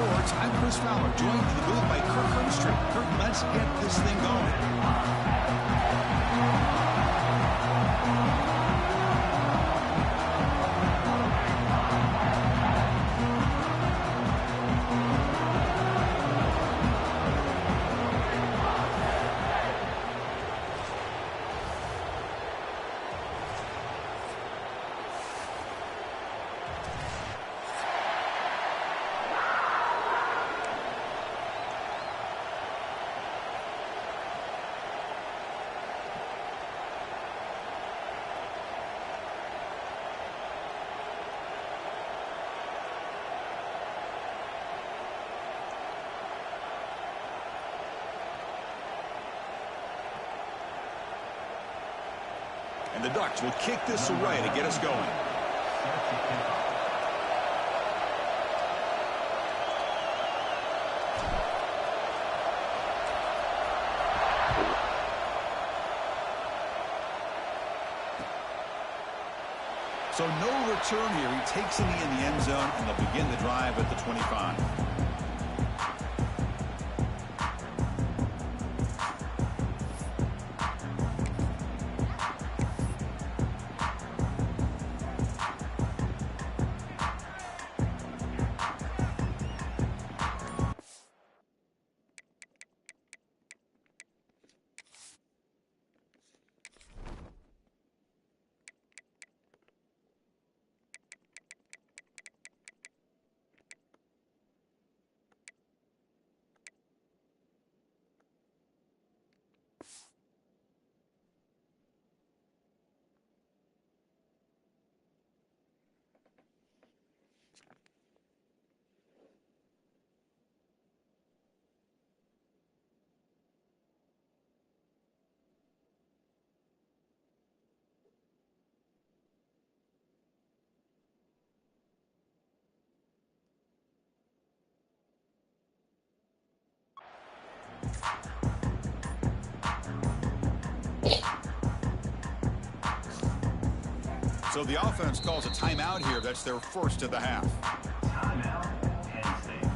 sports. I'm Chris Fowler, joined in the booth by Kirk Hermstreet. Kirk, let's get this thing going. And the Ducks will kick this away to get us going. So no return here. He takes it in the end zone, and they'll begin the drive at the 25. So the offense calls a timeout here. That's their first of the half. Timeout, Penn State.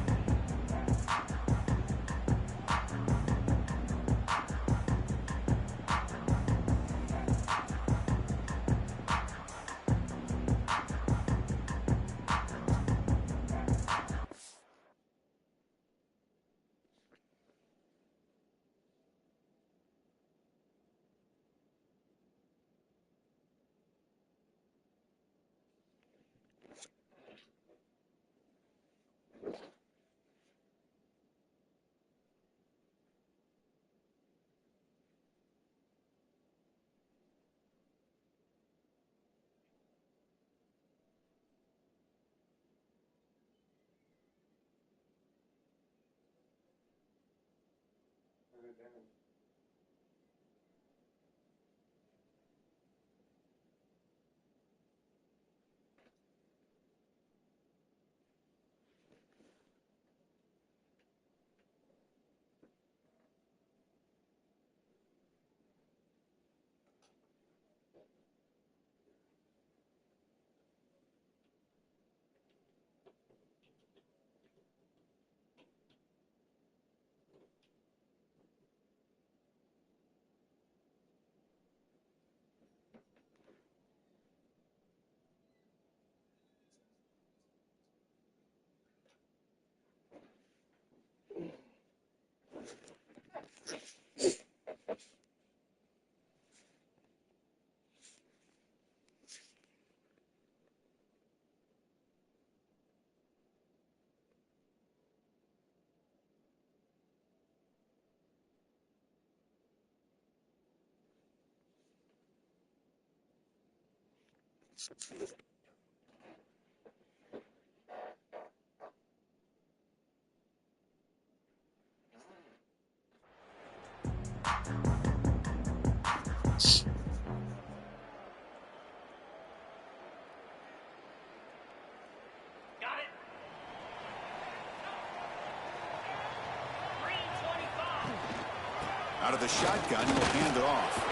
Out of the shotgun, he'll hand it off.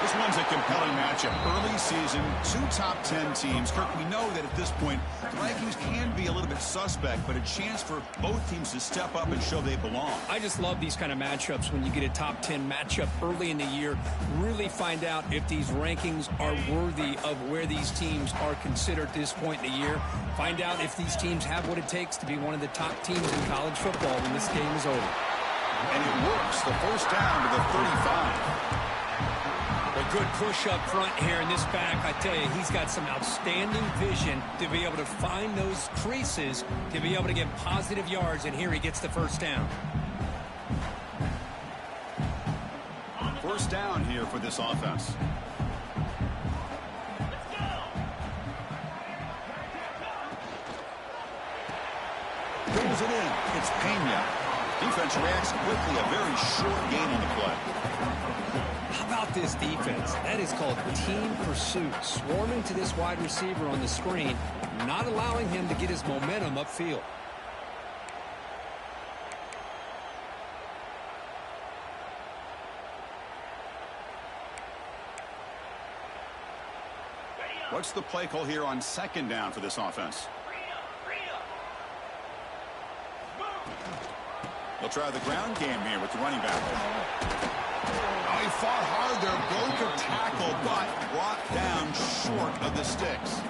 This one's a compelling matchup. Early season, 2 top 10 teams. Kirk, we know that at this point, the rankings can be a little bit suspect, but a chance for both teams to step up and show they belong. I just love these kind of matchups when you get a top 10 matchup early in the year. Really find out if these rankings are worthy of where these teams are considered at this point in the year. Find out if these teams have what it takes to be one of the top teams in college football when this game is over. And it works. The first down to the 35. A good push up front here in this back. I tell you, he's got some outstanding vision to be able to find those creases, to be able to get positive yards, and here he gets the first down. First down here for this offense. Pulls it in. It's Pena. Defense reacts quickly. A very short gain on the play. How about this defense? That is called team pursuit. Swarming to this wide receiver on the screen, not allowing him to get his momentum upfield. What's the play call here on second down for this offense? They'll try the ground game here with the running back. Oh, he fought hard there, broke a tackle, but brought down short of the sticks.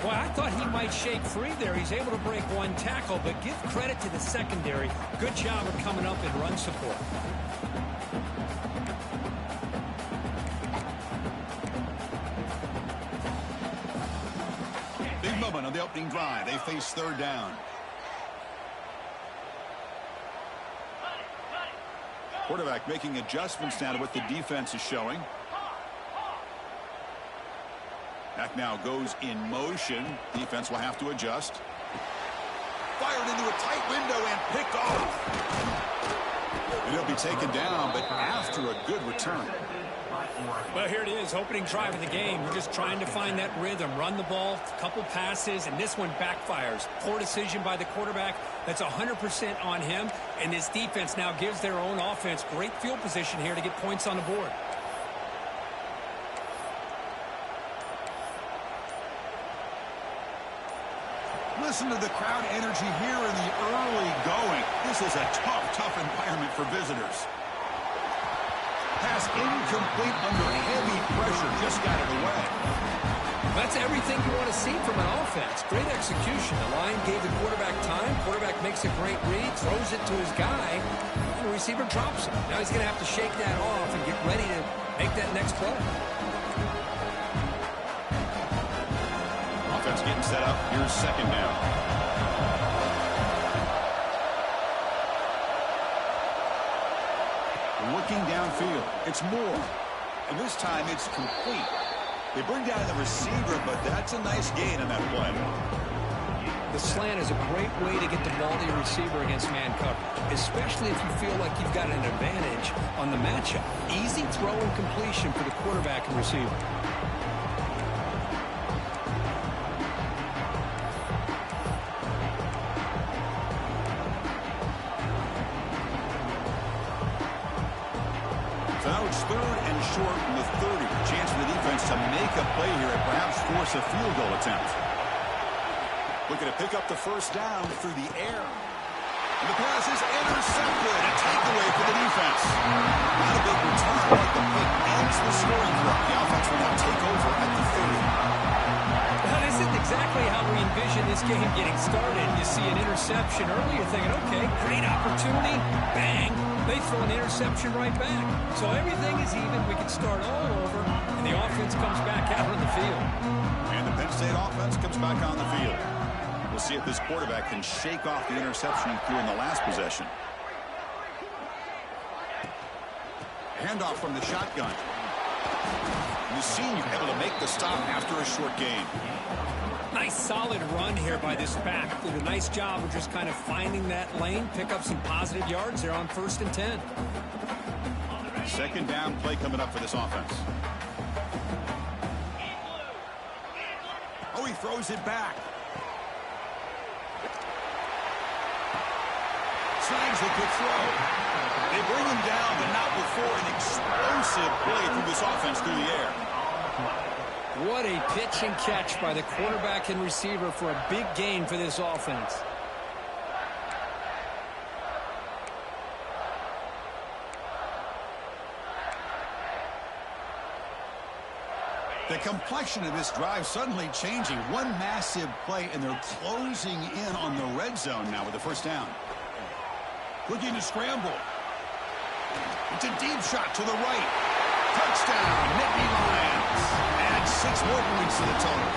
Well, I thought he might shake free there. He's able to break one tackle, but give credit to the secondary. Good job of coming up and run support. Big moment on the opening drive. They face third down. Quarterback making adjustments now to what the defense is showing. Back now goes in motion. Defense will have to adjust. Fired into a tight window and picked off. And he'll be taken down, but after a good return. Well, here it is, opening drive of the game. We're just trying to find that rhythm, run the ball, a couple passes, and this one backfires. Poor decision by the quarterback. That's 100% on him, and this defense now gives their own offense great field position here to get points on the board. Listen to the crowd energy here in the early going. This is a tough environment for visitors. Pass incomplete under heavy pressure. Just got it away. That's everything you want to see from an offense. Great execution. The line gave the quarterback time. Quarterback makes a great read, throws it to his guy, and the receiver drops it. Now he's going to have to shake that off and get ready to make that next play. Offense getting set up. Here's second down. Looking downfield. It's Moore. And this time it's complete. They bring down the receiver, but that's a nice gain on that play. The slant is a great way to get the ball to your receiver against man coverage, especially if you feel like you've got an advantage on the matchup. Easy throw and completion for the quarterback and receiver. So now it's third and short from the 30. Chance for the defense to make a play here and perhaps force a field goal attempt. Looking to pick up the first down through the air. And the pass is intercepted. A takeaway for the defense. Not a big return, but the pick ends the scoring drive. The offense will now take over at the 30. Well, this isn't exactly how we envision this game getting started. You see an interception early, you're thinking, okay, great opportunity. Bang. They throw an interception right back. So everything is even. We can start all over, and the offense comes back out on the field. And the Penn State offense comes back on the field. We'll see if this quarterback can shake off the interception he threw in the last possession. Handoff from the shotgun. And the senior able to make the stop after a short gain. Nice solid run here by this back. Did a nice job of just kind of finding that lane, pick up some positive yards there on 1st and 10. Second down play coming up for this offense. Oh, he throws it back. Snags a good throw. They bring him down, but not before an explosive play through this offense through the air. What a pitch and catch by the quarterback and receiver for a big gain for this offense. The complexion of this drive suddenly changing. One massive play, and they're closing in on the red zone now with the first down. Looking to scramble. It's a deep shot to the right. Touchdown, Nittany Lions. Add 6 more points to the total.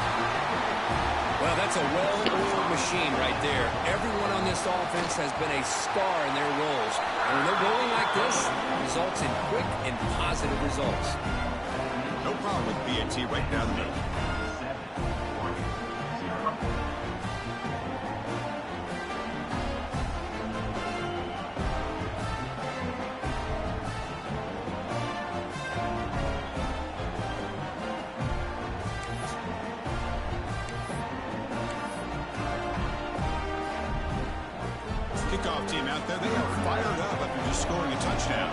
Well, that's a well-oiled machine right there. Everyone on this offense has been a star in their roles. And when they're rolling like this, it results in quick and positive results. No problem with BAT right down the middle. Kickoff team out there, they are fired up after just scoring a touchdown.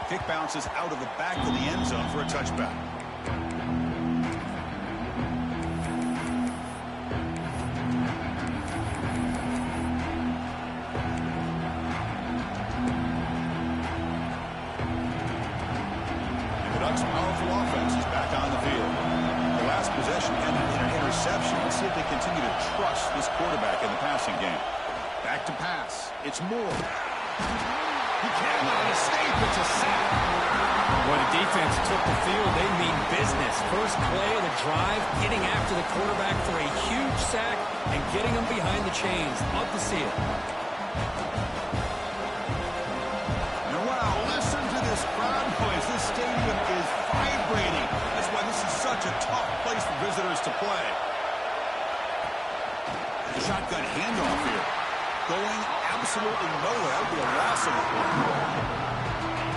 Kick bounces out of the back of the end zone for a touchback. And the Ducks' powerful offense is back on the field. The last possession ended in an interception. Let's see if they continue to trust this quarterback in the passing game. Back to pass. It's Moore. He cannot escape. It's a sack. When the defense took the field, they mean business. First play of the drive, getting after the quarterback for a huge sack and getting him behind the chains. Love to see it. And wow, listen to this crowd noise. This stadium is vibrating. That's why this is such a tough place for visitors to play. The shotgun handoff here. Going absolutely nowhere. That would be a loss of a play.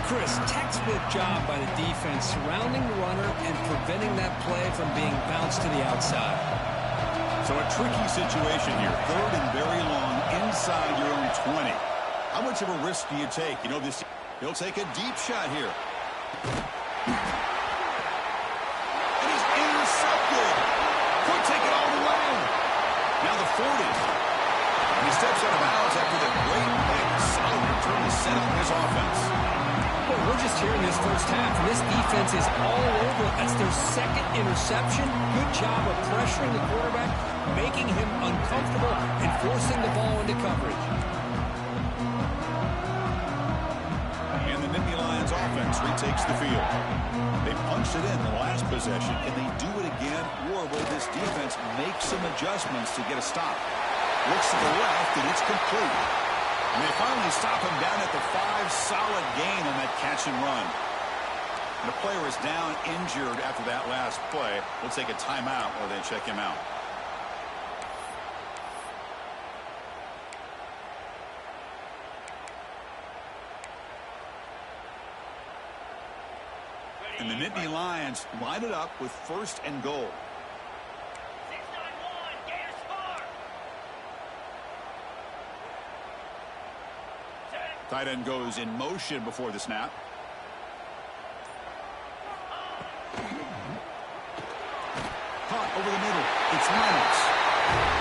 Chris, textbook job by the defense surrounding the runner and preventing that play from being bounced to the outside. So a tricky situation here. 3rd and very long inside your own 20. How much of a risk do you take? You know, he'll take a deep shot here. And he's intercepted. Could take it all the way. Now the 40. And he steps out of bounds after the great pick. Solid return to set up his offense. Well, we're just here in this first half, and this defense is all over. That's their 2nd interception. Good job of pressuring the quarterback, making him uncomfortable, and forcing the ball into coverage. And the Nittany Lions offense retakes the field. They punched it in the last possession. Can they do it again, or will this defense make some adjustments to get a stop? Looks to the left, and it's complete. And they finally stop him down at the 5. Solid gain on that catch and run. And the player is down injured after that last play. We'll take a timeout while they check him out. And the Nittany Lions line it up with 1st and goal. Tight end goes in motion before the snap. Caught over the middle. It's Reynolds.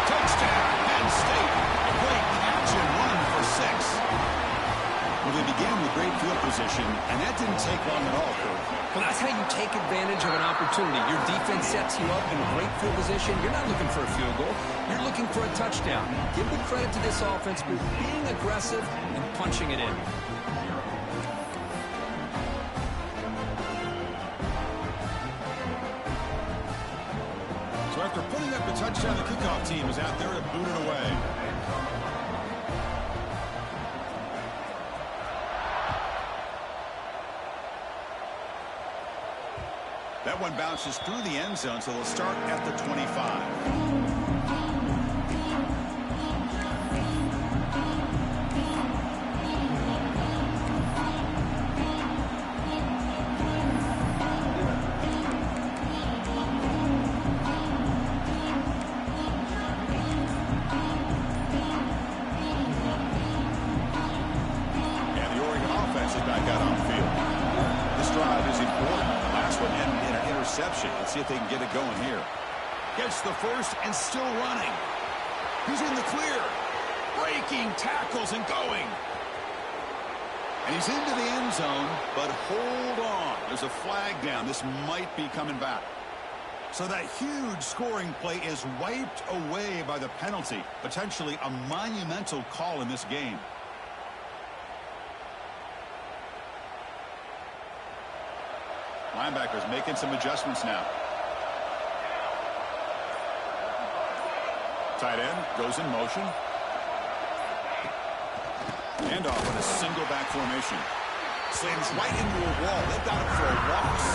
Touchdown, Penn State. A great catch and run for 6. Well, they began with great field position, and that didn't take long at all, Kurt. Well, that's how you take advantage of an opportunity. Your defense sets you up in great field position. You're not looking for a field goal. You're looking for a touchdown. Give the credit to this offense for being aggressive and punching it in. So after putting up the touchdown, the kickoff team is out there to boot it away. That one bounces through the end zone, so they'll start at the 25. back out on the field. This drive is important. The last one ended in an interception. Let's see if they can get it going here. Gets the first and still running. He's in the clear. Breaking tackles and going. And he's into the end zone, but hold on. There's a flag down. This might be coming back. So that huge scoring play is wiped away by the penalty. Potentially a monumental call in this game. Linebackers making some adjustments now. Tight end goes in motion. Handoff in a single back formation. Slams right into a wall. They've got him for a loss.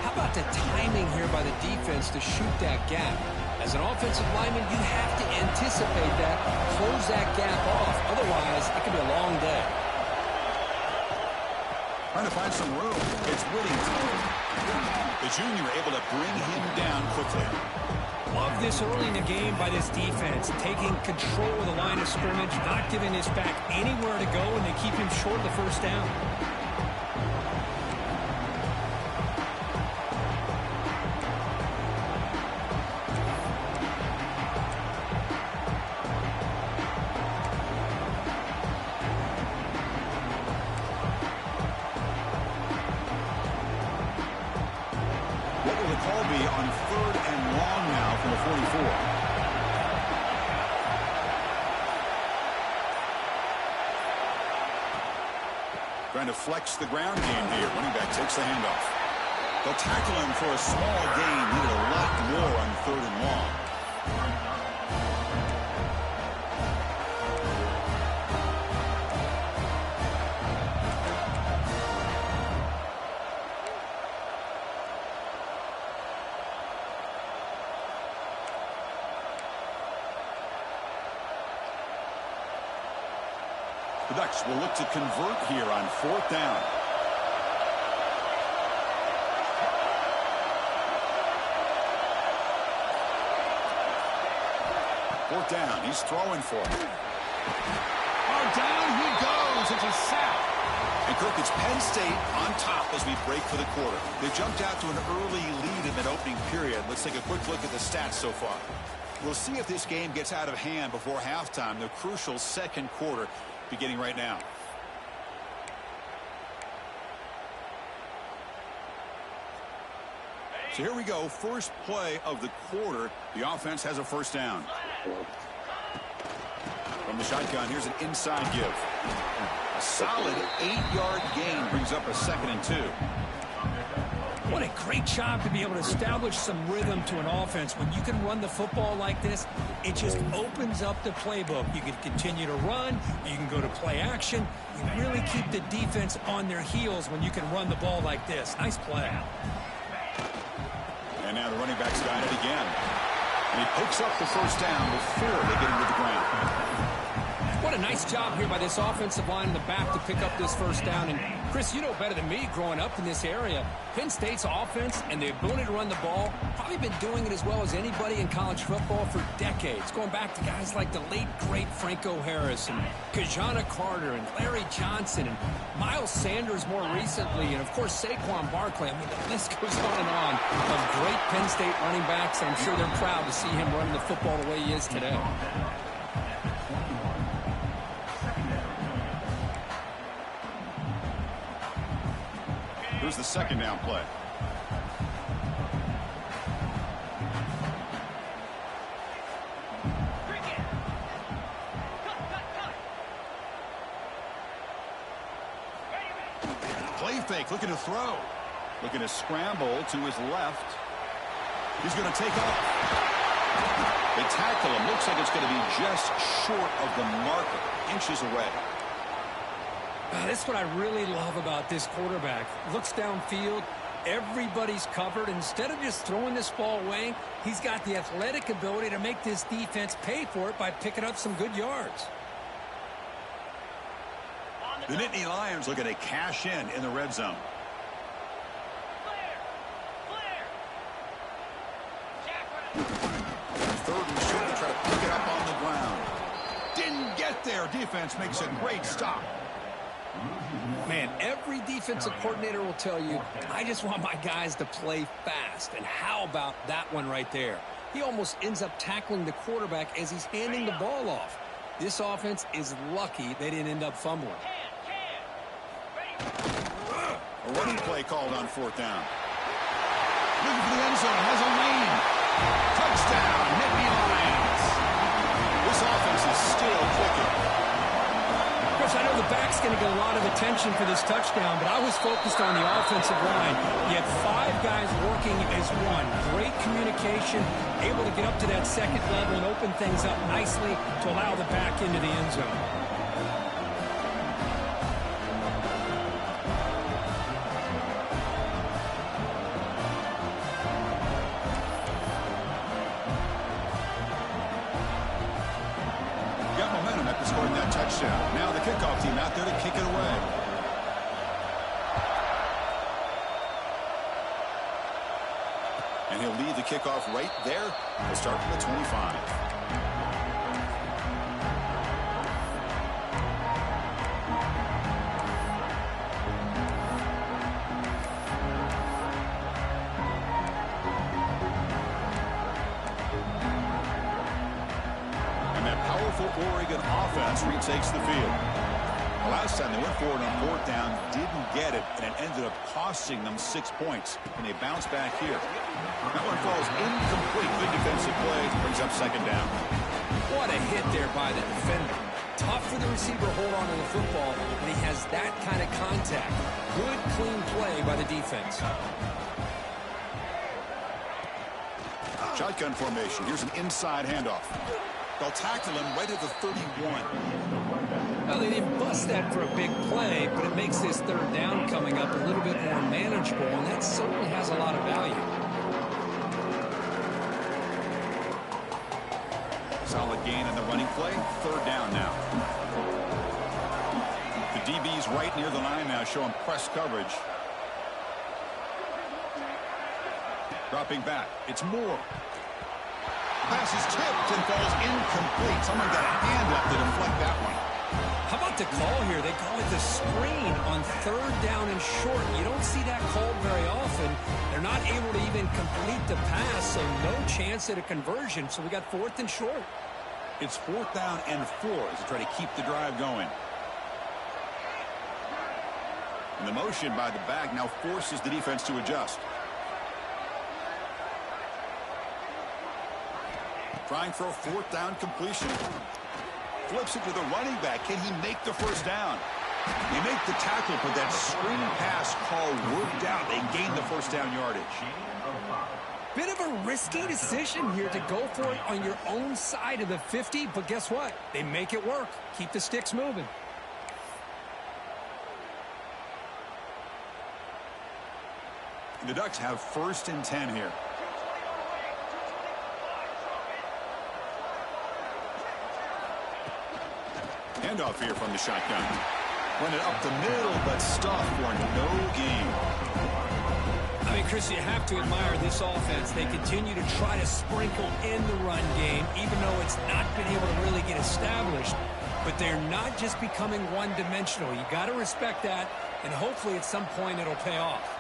How about the timing here by the defense to shoot that gap? As an offensive lineman, you have to anticipate that, close that gap off. Otherwise, it could be a long day. Trying to find some room. It's Whittington. The junior able to bring him down quickly. Love this early in the game by this defense, taking control of the line of scrimmage, not giving this back anywhere to go, and they keep him short of the first down. What will the call be on 3rd and long now from the 44? Trying to flex the ground game here. Running back takes the handoff. They'll tackle him for a small gain. Needed a lot more on 3rd and long. The Ducks will look to convert here on 4th down. Fourth down. He's throwing for it. Oh, down he goes. It's a sack. And Kirk, it's Penn State on top as we break for the quarter. They jumped out to an early lead in that opening period. Let's take a quick look at the stats so far. We'll see if this game gets out of hand before halftime. The crucial second quarter beginning right now. So here we go. First play of the quarter. The offense has a first down. From the shotgun, here's an inside give. A solid 8-yard gain brings up a 2nd and 2. What a great job to be able to establish some rhythm to an offense. When you can run the football like this, it just opens up the playbook. You can continue to run. You can go to play action. You really keep the defense on their heels when you can run the ball like this. Nice play. And now the running back's got it again. And he picks up the first down before they get him to the ground. What a nice job here by this offensive line in the back to pick up this first down. And, Chris, you know better than me growing up in this area, Penn State's offense and the ability to run the ball, probably been doing it as well as anybody in college football for decades, going back to guys like the late, great Franco Harris and Kajana Carter and Larry Johnson and Miles Sanders more recently, and, of course, Saquon Barkley. I mean, the list goes on of great Penn State running backs, and I'm sure they're proud to see him running the football the way he is today. Here's the second down play. Play fake, looking to throw. Looking to scramble to his left. He's going to take off. They tackle him. Looks like it's going to be just short of the marker, inches away. That's what I really love about this quarterback. Looks downfield. Everybody's covered. Instead of just throwing this ball away, he's got the athletic ability to make this defense pay for it by picking up some good yards. The Nittany Lions looking to cash in the red zone. Third and short to try to pick it up on the ground. Didn't get there. Defense makes a great stop. Man, every defensive coordinator will tell you, I just want my guys to play fast. And how about that one right there? He almost ends up tackling the quarterback as he's handing the ball off. This offense is lucky they didn't end up fumbling. A running play called on fourth down. Looking for the end zone, has a lane. Touchdown, Nittany Lions. This offense is still clicking. Chris, I know the back's going to get a lot of attention for this touchdown, but I was focused on the offensive line. You had 5 guys working as one. Great communication, able to get up to that second level and open things up nicely to allow the back into the end zone. Scoring that touchdown. Now the kickoff team out there to kick it away. And he'll lead the kickoff right there. We'll start from the 25. Oregon offense retakes the field. The last time they went for it on fourth down, didn't get it, and it ended up costing them 6 points. And they bounce back here. That one falls incomplete. Good defensive play. Brings up second down. What a hit there by the defender. Tough for the receiver to hold on to the football, and he has that kind of contact. Good, clean play by the defense. Shotgun formation. Here's an inside handoff. They'll tackle him right at the 31. Now, they didn't bust that for a big play, but it makes this third down coming up a little bit more manageable, and that certainly has a lot of value. Solid gain in the running play. Third down now. The DB's right near the line now, showing press coverage. Dropping back. It's Moore. Pass is tipped and falls incomplete. Someone got a hand up to deflect that one. How about the call here? They call it the screen on third down and short. You don't see that called very often. They're not able to even complete the pass, so no chance at a conversion. So we got fourth and short. It's fourth down and 4 as they try to keep the drive going. And the motion by the back now forces the defense to adjust. Trying for a fourth down completion. Flips it to the running back. Can he make the first down? They make the tackle, but that screen pass call worked out. They gain the first down yardage. Bit of a risky decision here to go for it on your own side of the 50, but guess what? They make it work. Keep the sticks moving. The Ducks have first and 10 here. Handoff here from the shotgun. Run it up the middle, but stuffed for no gain. I mean, Chris, you have to admire this offense. They continue to try to sprinkle in the run game, even though it's not been able to really get established. But they're not just becoming one-dimensional. You got to respect that, and hopefully at some point it'll pay off.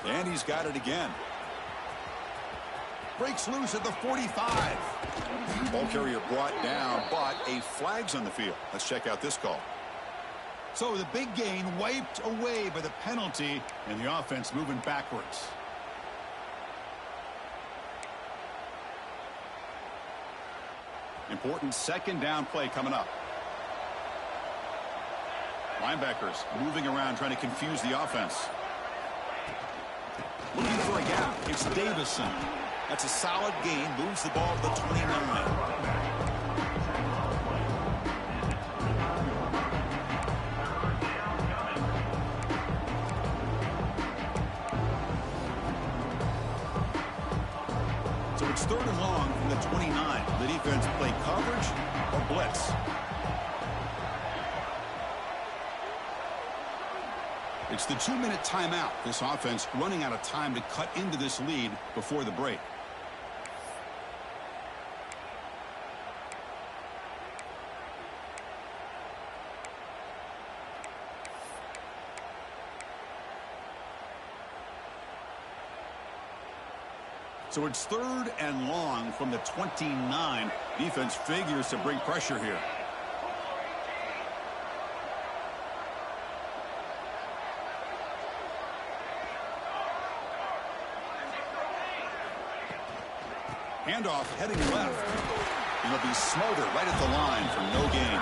And he's got it again. Breaks loose at the 45. Ball carrier brought down, but a flag's on the field. Let's check out this call. So the big gain wiped away by the penalty, and the offense moving backwards. Important second down play coming up. Linebackers moving around, trying to confuse the offense. Looking for a gap. It's Davison. That's a solid gain. Moves the ball to the 29. So it's It's 3rd and long from the 29. The defense play coverage or blitz. It's the 2-minute timeout. This offense running out of time to cut into this lead before the break. So it's 3rd and long from the 29. Defense figures to bring pressure here. Handoff heading left. And it'll be Smolder right at the line for no gain.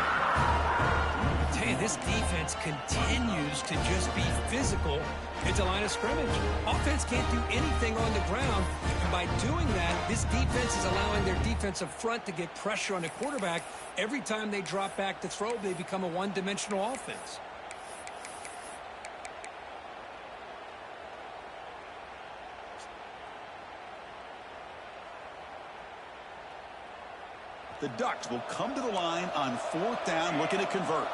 I tell you, this defense continues to just be physical at the line of scrimmage. Offense can't do anything on the ground. And by doing that, this defense is allowing their defensive front to get pressure on the quarterback. Every time they drop back to throw, they become a one-dimensional offense. The Ducks will come to the line on 4th down, looking to convert.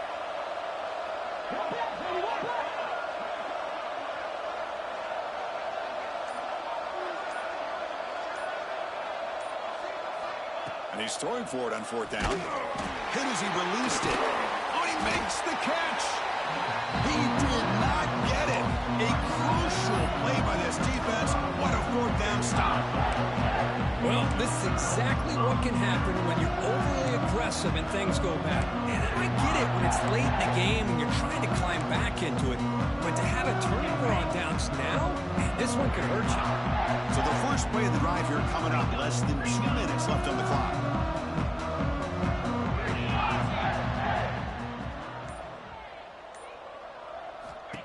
And he's throwing for it on 4th down. Hit as he released it. Oh, he makes the catch. He did not get it. A crucial play by this defense. What a 4th down stop. Well, this is exactly what can happen when you're overly aggressive and things go bad. And I get it when it's late in the game and you're trying to climb back into it. But to have a turnover on downs now, man, this one could hurt you. So the first play of the drive here coming up. Less than 2 minutes left on the clock.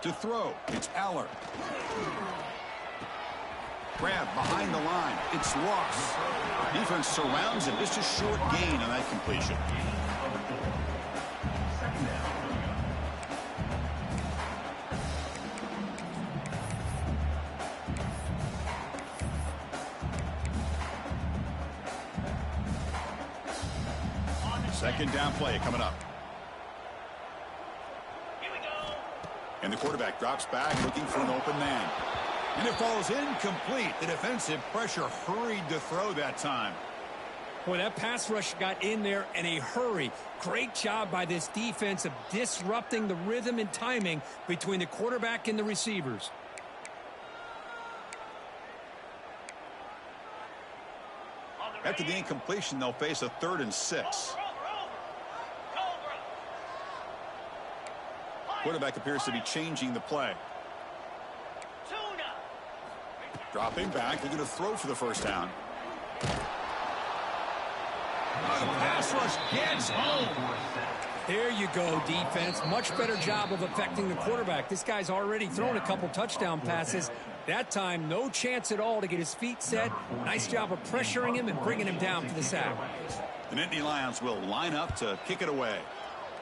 To throw, it's Aller. Grab behind the line. It's Ross. Defense surrounds him. Just a short gain on that completion. Second down play coming up. And the quarterback drops back looking for an open man. And it falls incomplete. The defensive pressure hurried to throw that time. Boy, that pass rush got in there in a hurry. Great job by this defense of disrupting the rhythm and timing between the quarterback and the receivers. After the incompletion, they'll face a 3rd and 6. Quarterback appears to be changing the play. Dropping back, they're going to throw for the first down. The pass rush gets home. There you go, defense. Much better job of affecting the quarterback. This guy's already thrown a couple touchdown passes. That time, no chance at all to get his feet set. Nice job of pressuring him and bringing him down for the sack. The Nittany Lions will line up to kick it away.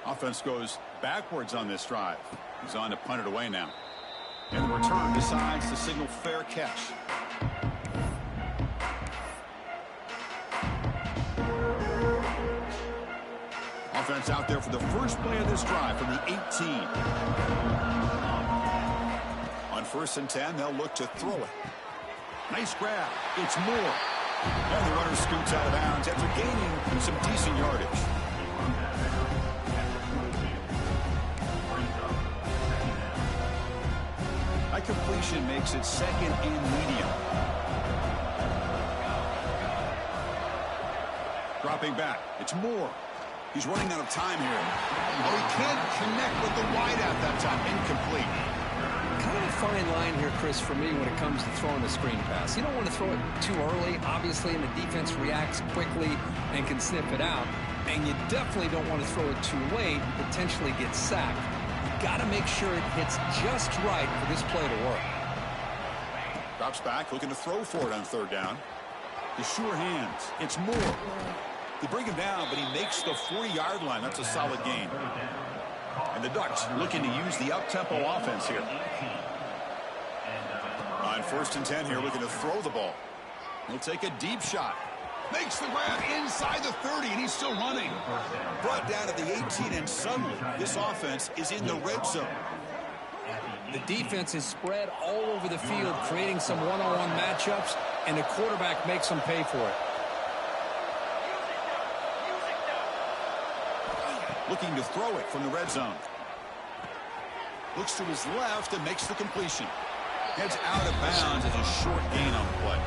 Offense goes backwards on this drive. He's on to punt it away now. And the return decides to signal fair catch. Offense out there for the first play of this drive from the 18. On 1st and 10, they'll look to throw it. Nice grab. It's Moore. And the runner scoots out of bounds after gaining some decent yardage. That completion makes it 2nd and medium. Dropping back. It's Moore. He's running out of time here. Oh, he can't connect with the wideout that time. Incomplete. Kind of a fine line here, Chris, for me when it comes to throwing a screen pass. You don't want to throw it too early, obviously, and the defense reacts quickly and can snip it out. And you definitely don't want to throw it too late and potentially get sacked. You got to make sure it hits just right for this play to work. Drops back, looking to throw for it on 3rd down. The sure hands. It's Moore. They bring him down, but he makes the 40-yard line. That's a solid gain. And the Ducks looking to use the up-tempo offense here. On 1st and 10 here, looking to throw the ball. He'll take a deep shot. Makes the grab inside the 30, and he's still running. Brought down to the 18, and suddenly this offense is in the red zone. The defense is spread all over the field, creating some one-on-one matchups, and the quarterback makes them pay for it. Looking to throw it from the red zone. Looks to his left and makes the completion. Heads out of bounds as a short gain on the play.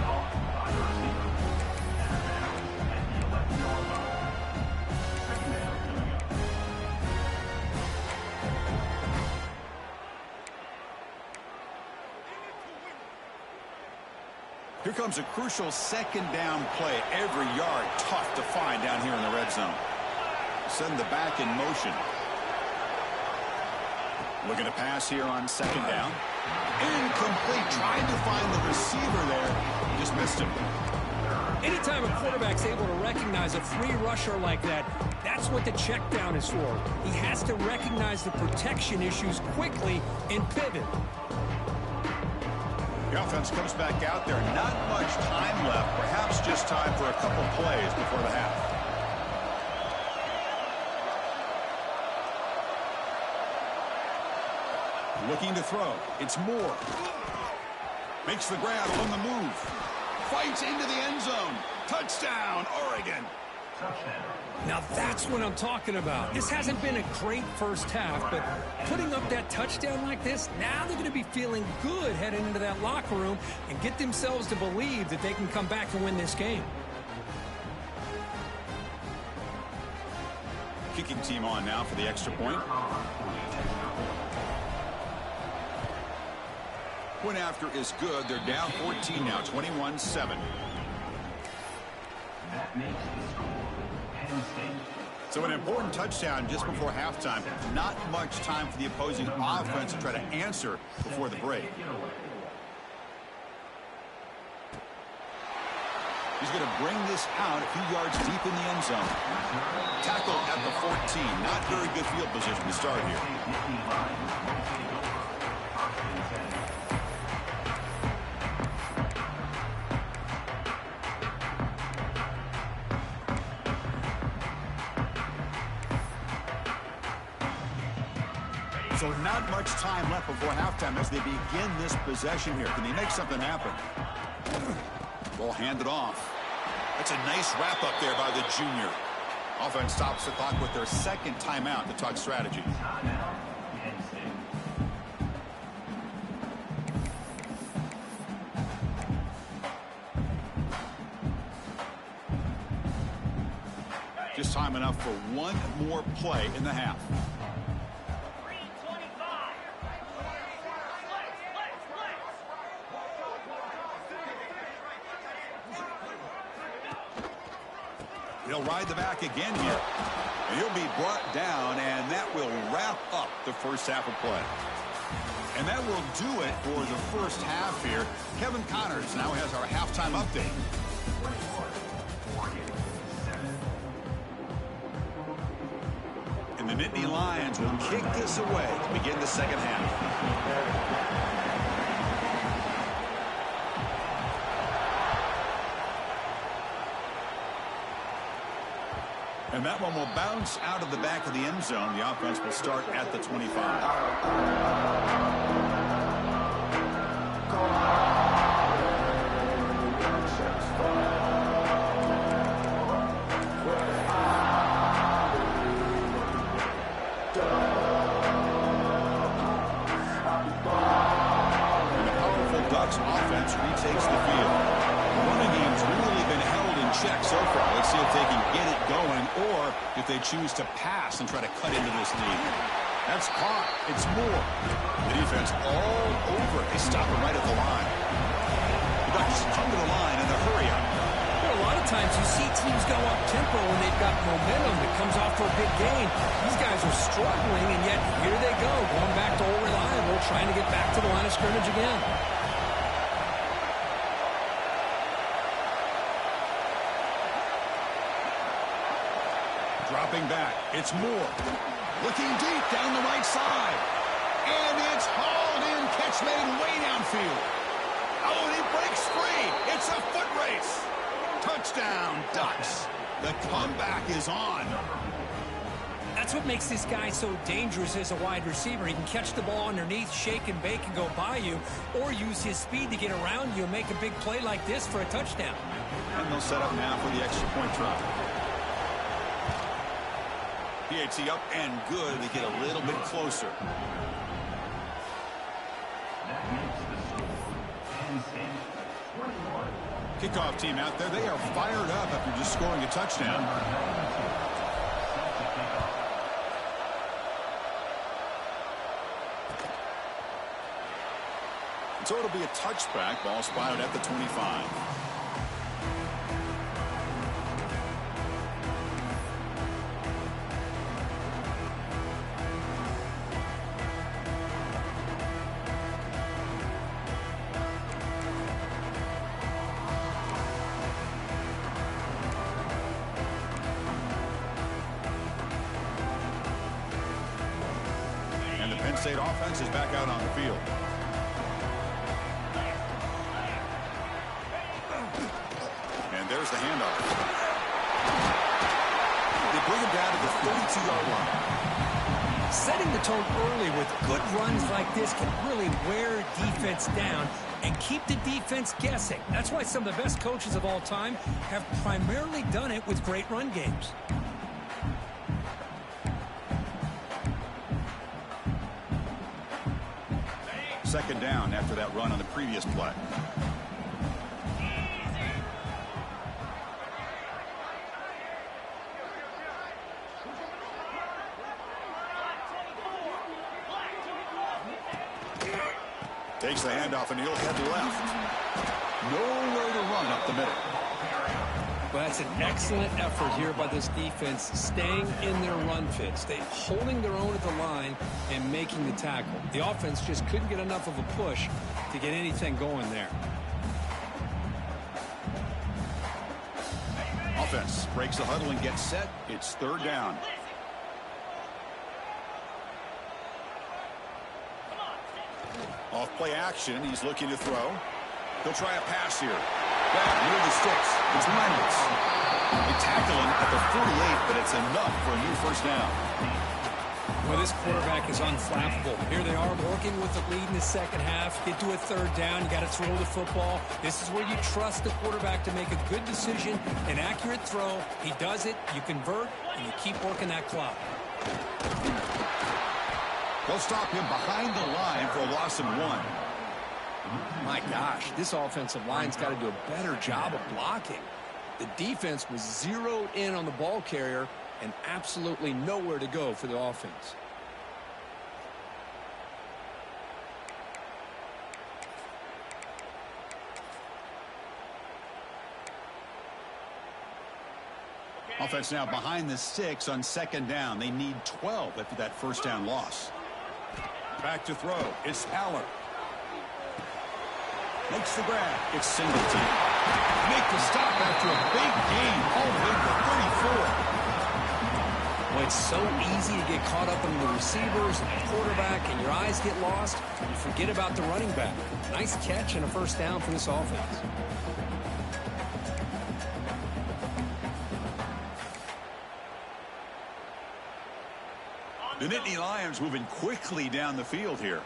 Here comes a crucial second down play. Every yard tough to find down here in the red zone. Send the back in motion. Looking to pass here on second down. Incomplete. Trying to find the receiver there. Just missed him. Anytime a quarterback's able to recognize a free rusher like that, that's what the check down is for. He has to recognize the protection issues quickly and pivot. The offense comes back out there. Not much time left. Perhaps just time for a couple plays before the half. Looking to throw. It's Moore. Makes the grab on the move. Fights into the end zone. Touchdown, Oregon. Now that's what I'm talking about. This hasn't been a great first half, but putting up that touchdown like this, now they're going to be feeling good heading into that locker room and get themselves to believe that they can come back and win this game. Kicking team on now for the extra point. Point after is good. They're down 14 now, 21-7. That makes the score Penn State. So an important touchdown just before halftime. Not much time for the opposing offense to try to answer before the break. He's going to bring this out a few yards deep in the end zone. Tackle at the 14. Not very good field position to start here. So not much time left before halftime as they begin this possession here. Can they make something happen? Ball handed off. That's a nice wrap up there by the junior. Offense stops the clock with their second timeout to talk strategy. Just time enough for one more play in the half. He'll ride the back again here. And he'll be brought down, and that will wrap up the first half of play. And that will do it for the first half here. Kevin Connors now has our halftime update. And the Nittany Lions will kick this away to begin the second half. And that one will bounce out of the back of the end zone. The offense will start at the 25. And the powerful Ducks offense retakes the field. The running game's really been held in check so far. Let's see if they can get it going, or if they choose to pass and try to cut into this lead. That's caught. It's Moore. The defense all over. They stop it right at the line. The Ducks come to the line in a hurry up. Well, a lot of times you see teams go up tempo when they've got momentum that comes off for a big gain. These guys are struggling, and yet here they go, going back to old reliable, trying to get back to the line of scrimmage again. Dropping back, it's Moore. Looking deep down the right side. And it's hauled in. Catch made way downfield. Oh, and he breaks free. It's a foot race. Touchdown, Ducks. The comeback is on. That's what makes this guy so dangerous as a wide receiver. He can catch the ball underneath, shake and bake, and go by you, or use his speed to get around you and make a big play like this for a touchdown. And they'll set up now for the extra point try. PAT up and good. They get a little bit closer. That makes the score Penn State 41. Kickoff team out there. They are fired up after just scoring a touchdown. So it'll be a touchback. Ball spotted at the 25. And the Penn State offense is back out on the field. There's the handoff. They bring him down to the 32-yard line. Setting the tone early with good runs like this can really wear defense down and keep the defense guessing. That's why some of the best coaches of all time have primarily done it with great run games. Second down after that run on the previous play. Takes the handoff and he'll head left. Nowhere to run up the middle. Well, that's an excellent effort here by this defense, staying in their run fits. They holding their own at the line and making the tackle. The offense just couldn't get enough of a push to get anything going there. Offense breaks the huddle and gets set. It's third down. Off play action. He's looking to throw. He'll try a pass here. Back near the sticks. It's Swindles. They tackle him at the 48, but it's enough for a new first down. Well, this quarterback is unflappable. Here they are working with the lead in the second half. Get to a third down. You got to throw the football. This is where you trust the quarterback to make a good decision, an accurate throw. He does it. You convert, and you keep working that clock. They'll stop him behind the line for a loss of 1. My gosh, this offensive line's got to do a better job of blocking. The defense was zeroed in on the ball carrier and absolutely nowhere to go for the offense. Offense now behind the 6 on second down. They need 12 after that first down loss. Back to throw. It's Haller. Makes the grab. It's Singleton. Make the stop after a big gain. All the way to 34. Well, it's so easy to get caught up in the receivers and the quarterback, and your eyes get lost. You forget about the running back. Nice catch and a first down for this offense. The Nittany Lions moving quickly down the field here.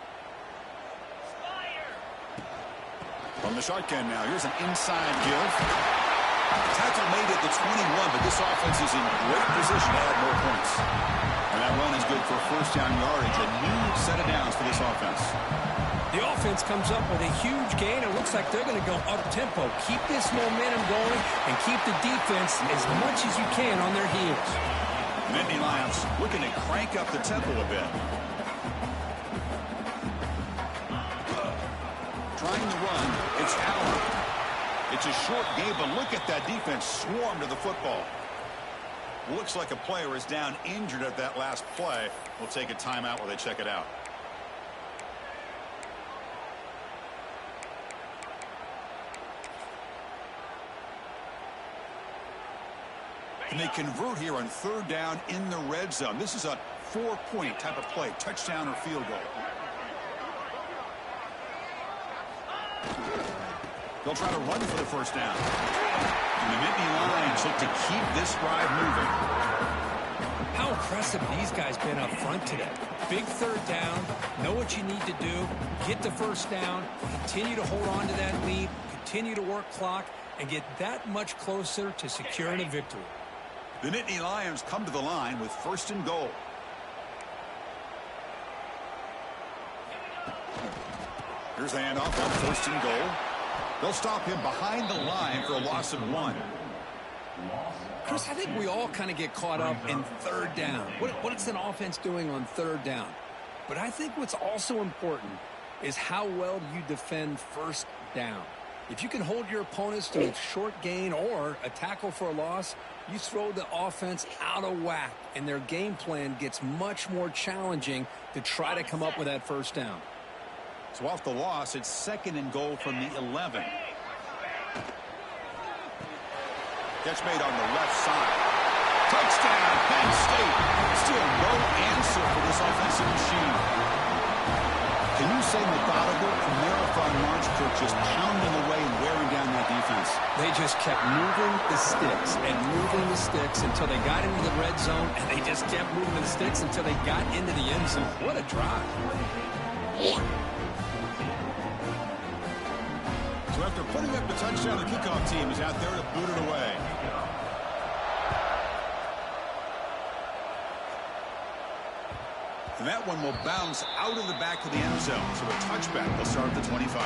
From the shotgun now, here's an inside give. Tackle made at the 21, but this offense is in great position to add more points. And that run is good for first down yardage. A new set of downs for this offense. The offense comes up with a huge gain. It looks like they're going to go up-tempo. Keep this momentum going and keep the defense as much as you can on their heels. Nittany Lions looking to crank up the tempo a bit. Trying to run. It's Allen. It's a short game, but look at that defense swarm to the football. Looks like a player is down injured at that last play. We'll take a timeout while they check it out. And they convert here on third down in the red zone. This is a 4-point type of play, touchdown or field goal. They'll try to run for the first down. And the Nittany Lions look to keep this drive moving. How impressive these guys been up front today. Big third down, know what you need to do, get the first down, continue to hold on to that lead, continue to work clock, and get that much closer to securing a victory. The Nittany Lions come to the line with 1st and goal. Here's the handoff on 1st and goal. They'll stop him behind the line for a loss of 1. Chris, I think we all kind of get caught up in third down. What is an offense doing on third down? But I think what's also important is how well you defend first down. If you can hold your opponents to a short gain or a tackle for a loss, you throw the offense out of whack, and their game plan gets much more challenging to try to come up with that first down. So off the loss, it's 2nd and goal from the 11. Catch made on the left side. Touchdown, Penn State. Still no answer for this offensive machine. Can you say methodical, marathon march for just pounding away and wearing down that defense? They just kept moving the sticks and moving the sticks until they got into the red zone, and they just kept moving the sticks until they got into the end zone. What a drive. So after putting up the touchdown, the kickoff team is out there to boot it away. And that one will bounce out of the back of the end zone. So a touchback will start at the 25.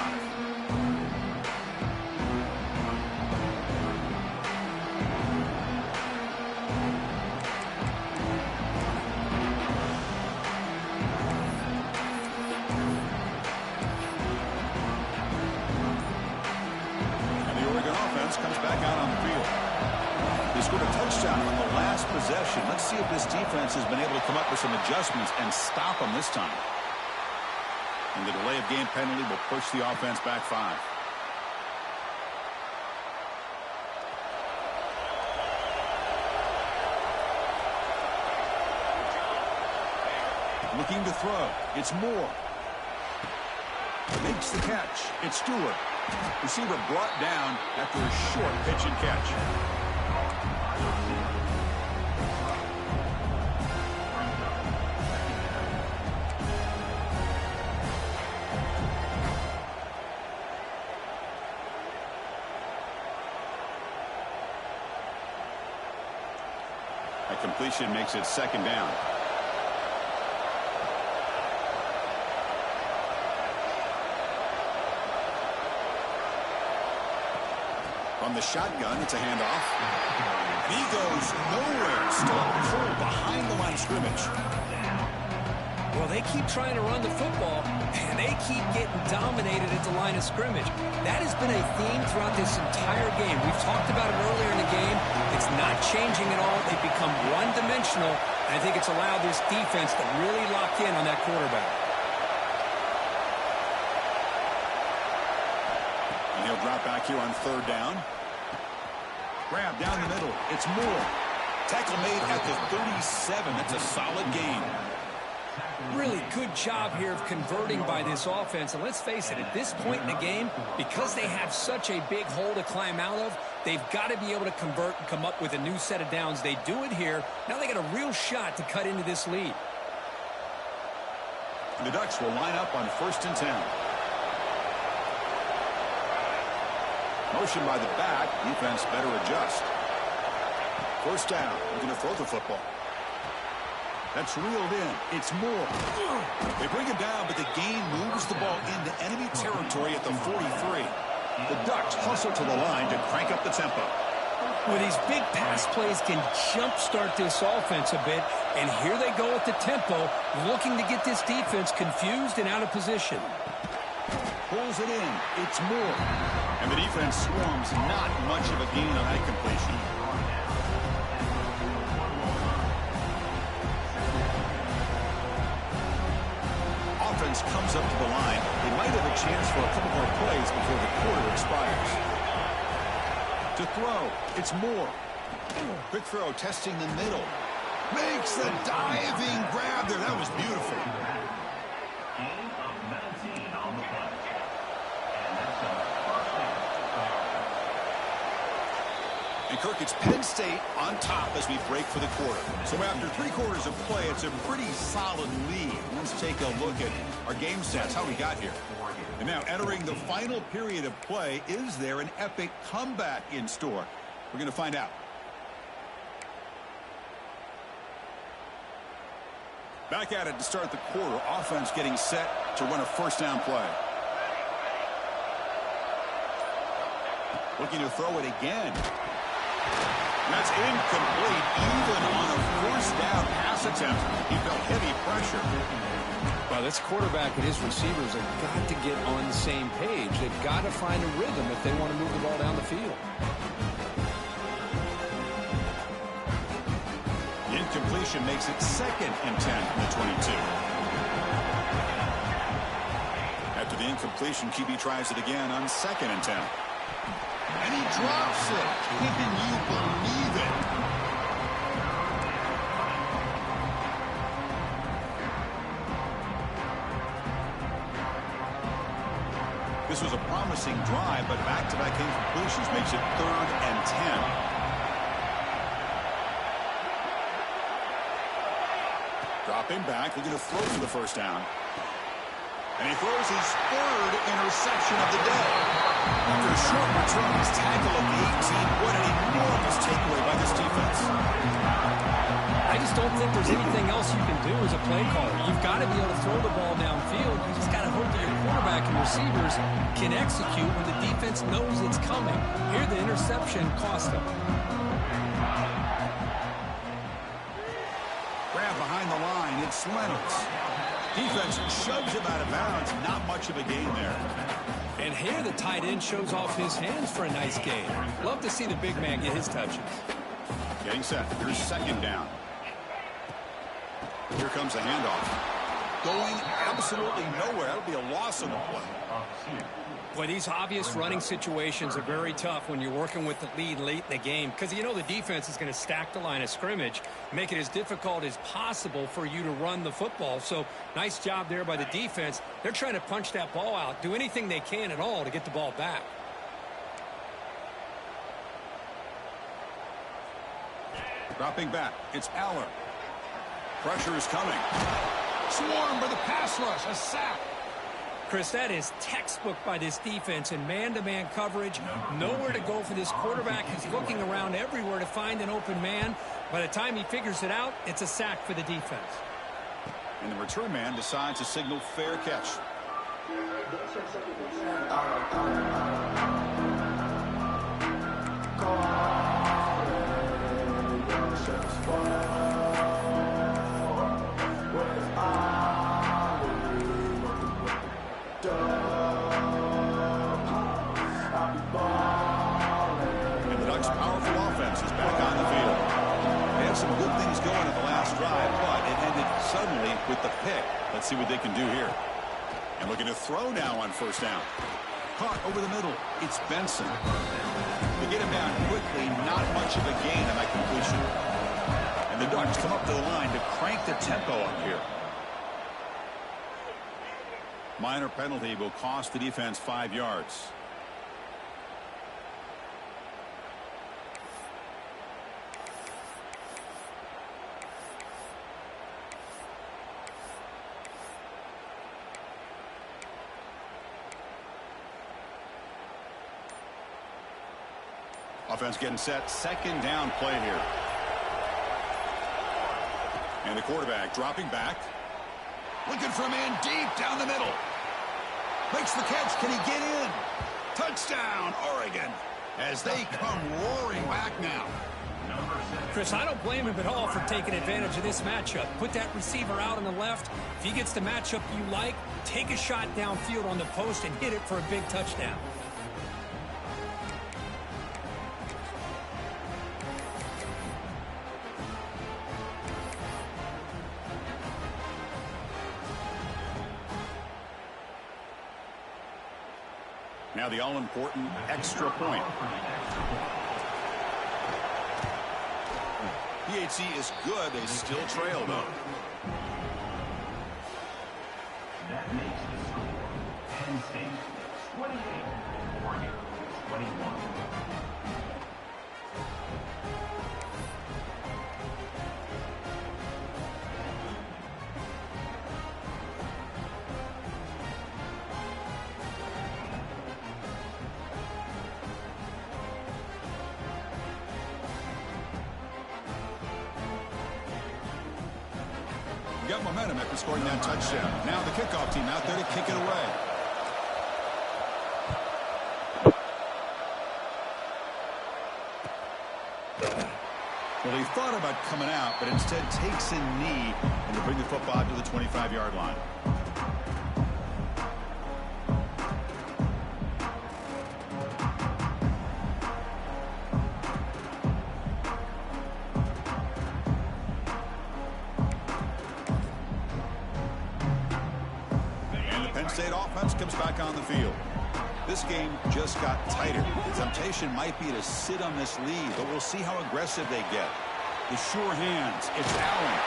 And the Oregon offense comes back out on the field. They scored a touchdown on the last possession. Let's see if this defense has been able to come up with some adjustments and stop them this time. And the delay of game penalty will push the offense back 5. Looking to throw. It's Moore. Makes the catch. It's Stewart. Receiver brought down after a short pitch and catch. That completion makes it 2nd down. From the shotgun, it's a handoff. And he goes nowhere. Still pulled behind the line of scrimmage. Well, they keep trying to run the football, and they keep getting dominated at the line of scrimmage. That has been a theme throughout this entire game. We've talked about it earlier in the game. It's not changing at all. They've become one-dimensional, and I think it's allowed this defense to really lock in on that quarterback. And he'll drop back here on 3rd down. Grab down the middle. It's Moore. Tackle made at the 37. That's a solid gain. Really good job here of converting by this offense. And let's face it, at this point in the game, because they have such a big hole to climb out of, they've got to be able to convert and come up with a new set of downs. They do it here. Now they got a real shot to cut into this lead. And the Ducks will line up on 1st and 10. Motion by the back. Defense better adjust. 1st down. We're going to throw the football. That's reeled in. It's Moore. They bring him down, but the gain moves the ball into enemy territory at the 43. The Ducks hustle to the line to crank up the tempo. Well, these big pass plays can jumpstart this offense a bit, and here they go at the tempo, looking to get this defense confused and out of position. Pulls it in. It's Moore. And the defense swarms. Not much of a gain on that completion. Offense comes up to the line. They might have a chance for a couple more plays before the quarter expires. To throw, it's Moore. Quick throw, testing the middle. Makes the diving grab there. That was beautiful. Kirk, it's Penn State on top as we break for the quarter. So after 3 quarters of play, it's a pretty solid lead. Let's take a look at our game stats, how we got here. And now entering the final period of play, is there an epic comeback in store? We're going to find out. Back at it to start the quarter. Offense getting set to run a first down play. Looking to throw it again. And that's incomplete. Even on a first down pass attempt, he felt heavy pressure. Well, this quarterback and his receivers have got to get on the same page. They've got to find a rhythm if they want to move the ball down the field. The incompletion makes it 2nd and 10 from the 22. After the incompletion, QB tries it again on 2nd and 10. And he drops it. Can you believe it? This was a promising drive, but back-to-back incompletions makes it 3rd and 10. Dropping back, looking to throw for the first down. And he throws his 3rd interception of the day. After a short return, his tackle at the 18. What an enormous takeaway by this defense. I just don't think there's anything else you can do as a play caller. You've got to be able to throw the ball downfield. You just got to hope that your quarterback and receivers can execute when the defense knows it's coming. Here, the interception cost them. Grab behind the line. It's Swindles. Defense shoves him out of bounds. Not much of a gain there. And here the tight end shows off his hands for a nice gain. Love to see the big man get his touches. Getting set. Here's 2nd down. Here comes the handoff. Going absolutely nowhere. That'll be a loss on the play. Boy, these obvious running situations are very tough when you're working with the lead late in the game because you know the defense is going to stack the line of scrimmage, make it as difficult as possible for you to run the football. So nice job there by the defense. They're trying to punch that ball out, do anything they can at all to get the ball back. Dropping back, it's Aller. Pressure is coming. Swarm by the pass rush, a sack. Chris, that is textbook by this defense in man-to-man coverage. Nowhere to go for this quarterback. He's looking around everywhere to find an open man. By the time he figures it out, it's a sack for the defense. And the return man decides to signal fair catch. Some good things going in the last drive, but it ended suddenly with the pick. Let's see what they can do here. And looking to throw now on first down. Caught over the middle. It's Benson. They get him down quickly. Not much of a gain on that completion. And the Ducks come up to the line to crank the tempo up here. Minor penalty will cost the defense 5 yards. Offense getting set. 2nd down play here. And the quarterback dropping back. Looking for a man deep down the middle. Makes the catch. Can he get in? Touchdown, Oregon. As they come roaring back now. Chris, I don't blame him at all for taking advantage of this matchup. Put that receiver out on the left. If he gets the matchup you like, take a shot downfield on the post and hit it for a big touchdown. Now the all-important extra point. PHC is good. They still trail, though. That makes the score Penn State 28, Oregon 21. got momentum after scoring that touchdown. Now the kickoff team out there to kick it away. Well, he thought about coming out, but instead takes a knee and to bring the football to the 25-yard line. And the Penn State offense comes back on the field. This game just got tighter. The temptation might be to sit on this lead, but we'll see how aggressive they get. The sure hands. It's Allen.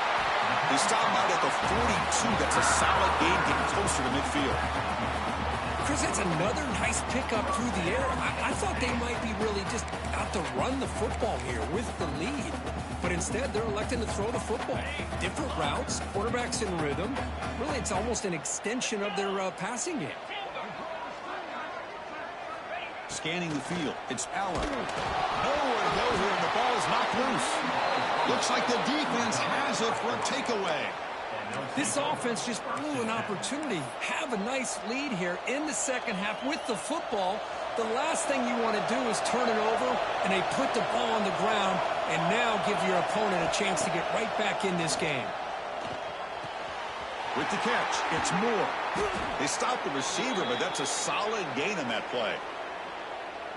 They stop him out at the 42. That's a solid gain, getting closer to midfield. Chris, that's another nice pickup through the air. I thought they might be really just out to run the football here with the lead. But instead, they're electing to throw the football. Different routes, quarterbacks in rhythm. Really, it's almost an extension of their passing game. Scanning the field. It's Allen. Nowhere to go here, and the ball is knocked loose. Looks like the defense has it for a takeaway. This offense just blew an opportunity. Have a nice lead here in the second half with the football. The last thing you want to do is turn it over, and they put the ball on the ground, and now give your opponent a chance to get right back in this game. With the catch, it's Moore. They stopped the receiver, but that's a solid gain on that play.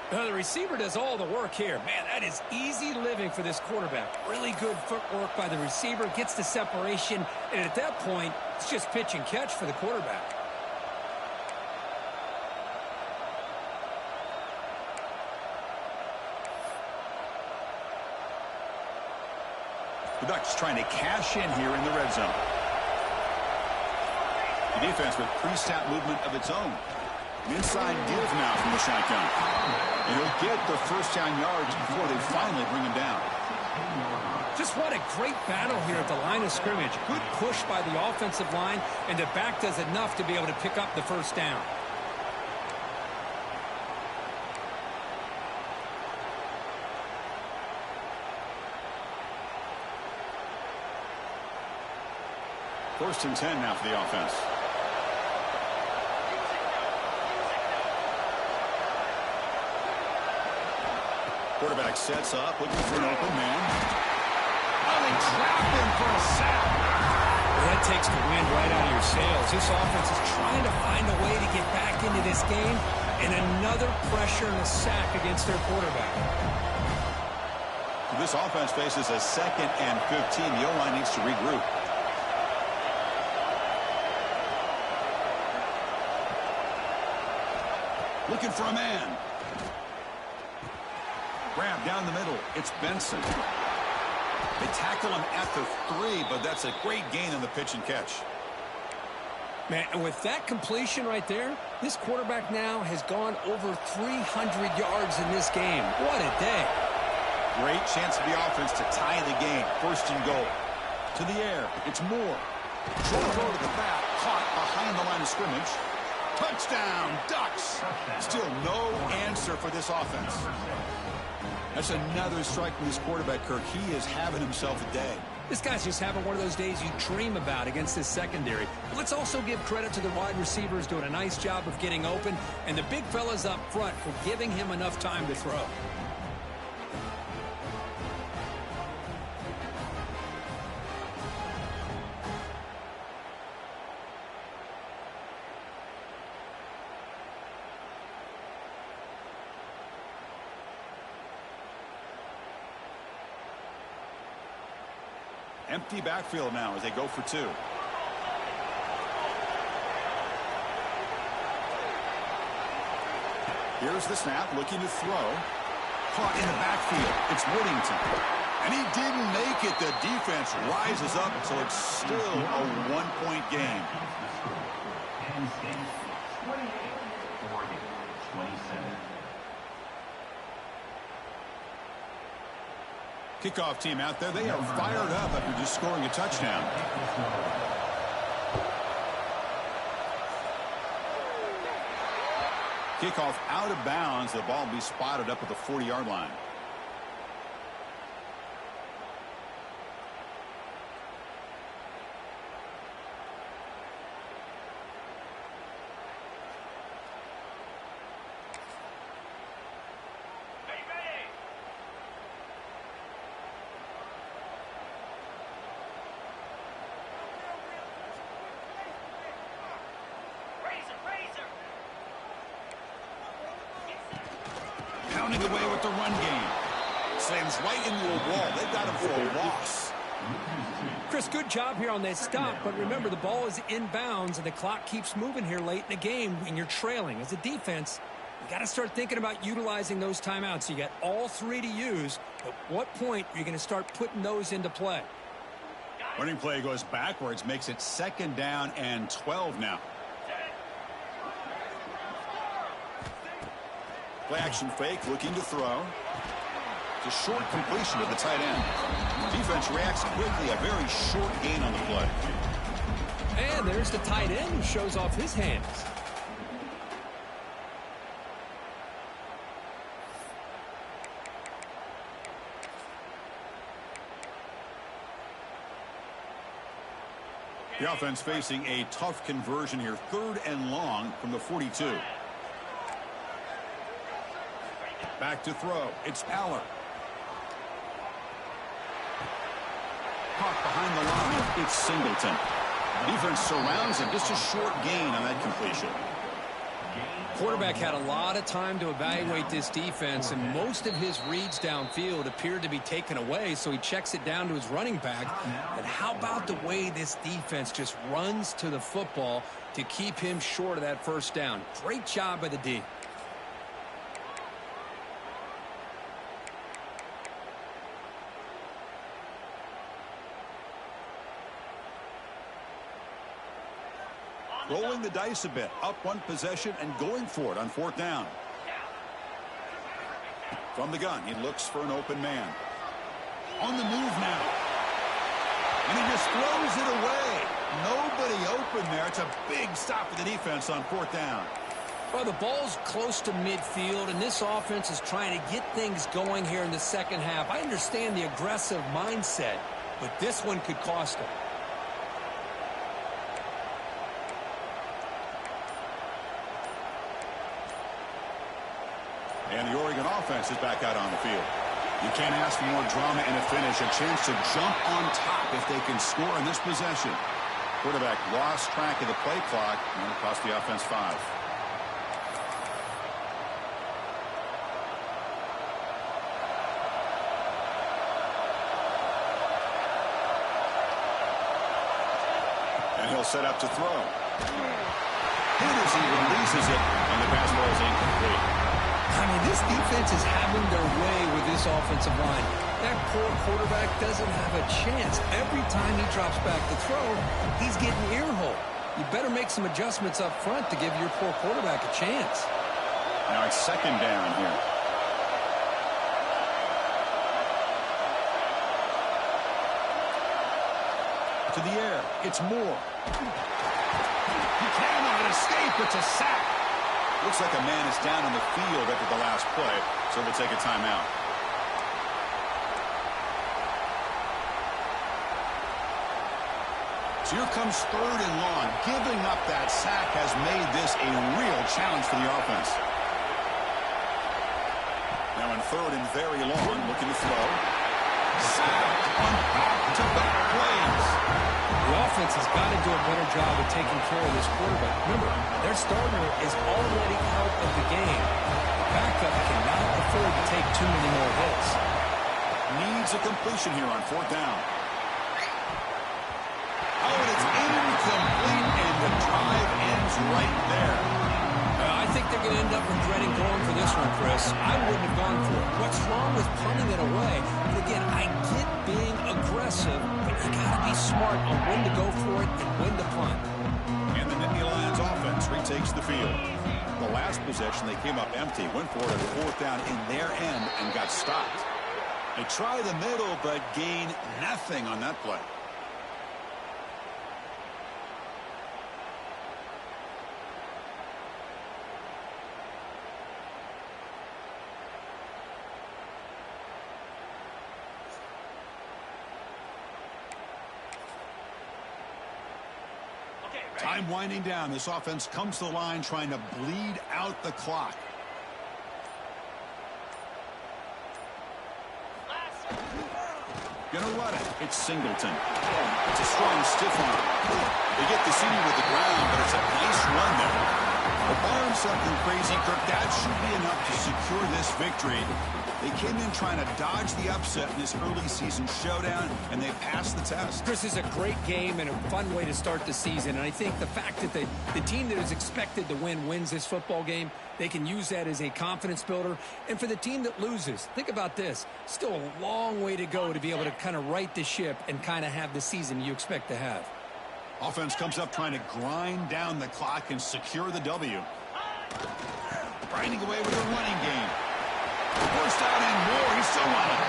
The receiver does all the work here. Man, that is easy living for this quarterback. Really good footwork by the receiver, gets the separation, and at that point, it's just pitch and catch for the quarterback. The Ducks trying to cash in here in the red zone. The defense with pre-snap movement of its own. An inside give now from the shotgun. And he'll get the first down yards before they finally bring him down. Just what a great battle here at the line of scrimmage. Good push by the offensive line, and the back does enough to be able to pick up the first down. First and 10 now for the offense. Quarterback sets up, looking for an open man. Oh, they trap him for a sack. Well, that takes the wind right out of your sails. This offense is trying to find a way to get back into this game, and another pressure and a sack against their quarterback. This offense faces a 2nd and 15. The O-line needs to regroup. Looking for a man. Grab down the middle. It's Benson. They tackle him at the 3, but that's a great gain on the pitch and catch. Man, and with that completion right there, this quarterback now has gone over 300 yards in this game. What a day. Great chance for the offense to tie the game. First and goal. To the air. It's Moore. Short throw to the back. Caught behind the line of scrimmage. Touchdown, Ducks. Still no answer for this offense. That's another strike from this quarterback, Kirk. He is having himself a day. This guy's just having one of those days you dream about against this secondary. But let's also give credit to the wide receivers doing a nice job of getting open, and the big fellas up front for giving him enough time to throw. Empty backfield now as they go for 2. Here's the snap, looking to throw. Caught in the backfield. It's Whittington. And he didn't make it. The defense rises up, so it's still a 1-point game. Penn State 28, Oregon 27. Kickoff team out there. They are fired up after just scoring a touchdown. Kickoff out of bounds. The ball will be spotted up at the 40-yard line. running away with the run game. Slams right into a wall. They've got him for a loss. Chris, good job here on that stop, but remember the ball is inbounds and the clock keeps moving here late in the game when you're trailing. As a defense, you got to start thinking about utilizing those timeouts. You got all three to use. At what point are you going to start putting those into play? Running play goes backwards, makes it 2nd down and 12 now. Play action fake, looking to throw. It's a short completion to the tight end. Defense reacts quickly, a very short gain on the play. And there's the tight end who shows off his hands. The offense facing a tough conversion here. 3rd and long from the 42. Back to throw. It's Aller. Caught behind the line. It's Singleton. Defense surrounds him. Just a short gain on that completion. Quarterback had a lot of time to evaluate this defense, and most of his reads downfield appeared to be taken away, so he checks it down to his running back. But how about the way this defense just runs to the football to keep him short of that 1st down? Great job by the D. Rolling the dice a bit. Up one possession and going for it on 4th down. From the gun, he looks for an open man. On the move now. And he just throws it away. Nobody open there. It's a big stop for the defense on 4th down. Well, the ball's close to midfield, and this offense is trying to get things going here in the 2nd half. I understand the aggressive mindset, but this one could cost them. And the Oregon offense is back out on the field. You can't ask for more drama in a finish. A chance to jump on top if they can score in this possession. Quarterback lost track of the play clock, and it cost the offense 5. And he'll set up to throw. Hit as he releases it, and the pass ball is incomplete. I mean, this defense is having their way with this offensive line. That poor quarterback doesn't have a chance. Every time he drops back to throw, he's getting earhole. You better make some adjustments up front to give your poor quarterback a chance. Now it's 2nd down here. To the air. It's Moore. He cannot escape. It's a sack. Looks like a man is down on the field after the last play, so we'll take a timeout. So here comes 3rd and long. Giving up that sack has made this a real challenge for the offense. Now in 3rd and very long, looking to throw. Sacked on back-to-back plays. The offense has got to do a better job of taking care of this quarterback. Remember, their starter is already out of the game. The backup cannot afford to take too many more hits. Needs a completion here on 4th down. Oh, and it's incomplete, and the drive ends right there. I think they're going to end up regretting going for this one, Chris. I wouldn't have gone for it. What's wrong with punting it away? And again, I get being aggressive, but you got to be smart on when to go for it and when to punt. And the Nittany Lions offense retakes the field. The last possession, they came up empty, went for it at 4th down in their end and got stopped. They try the middle, but gain nothing on that play. Time winding down. This offense comes to the line trying to bleed out the clock. Gonna run it. It's Singleton. It's a strong stiff arm. They get the senior with the ground, but it's a nice run there. Well, barring something crazy, Kirk, that should be enough to secure this victory. They came in trying to dodge the upset in this early season showdown, and they passed the test. Chris, is a great game and a fun way to start the season. And I think the fact that the team that is expected to win wins this football game, they can use that as a confidence builder. And for the team that loses, think about this. Still a long way to go to be able to kind of right the ship and kind of have the season you expect to have. Offense comes up trying to grind down the clock and secure the W. Grinding away with a running game. First down and more. He's still running.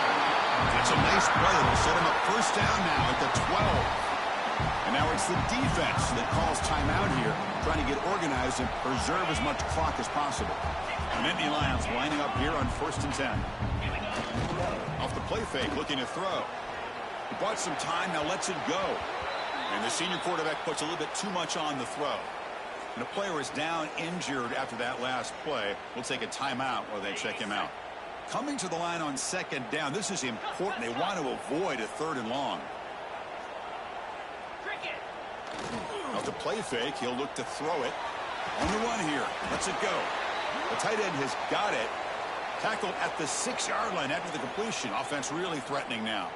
That's a nice play. It'll set him up first down now at the 12. And now it's the defense that calls timeout here, trying to get organized and preserve as much clock as possible. The Nittany Lions lining up here on 1st and 10. Off the play fake, looking to throw. He bought some time, now lets it go. And the senior quarterback puts a little bit too much on the throw. And a player is down injured after that last play. We'll take a timeout while they check him out. Coming to the line on 2nd down. This is important. They want to avoid a 3rd and long. Off the play fake, he'll look to throw it. On the run here. Lets it go. The tight end has got it. Tackled at the 6-yard line after the completion. Offense really threatening now.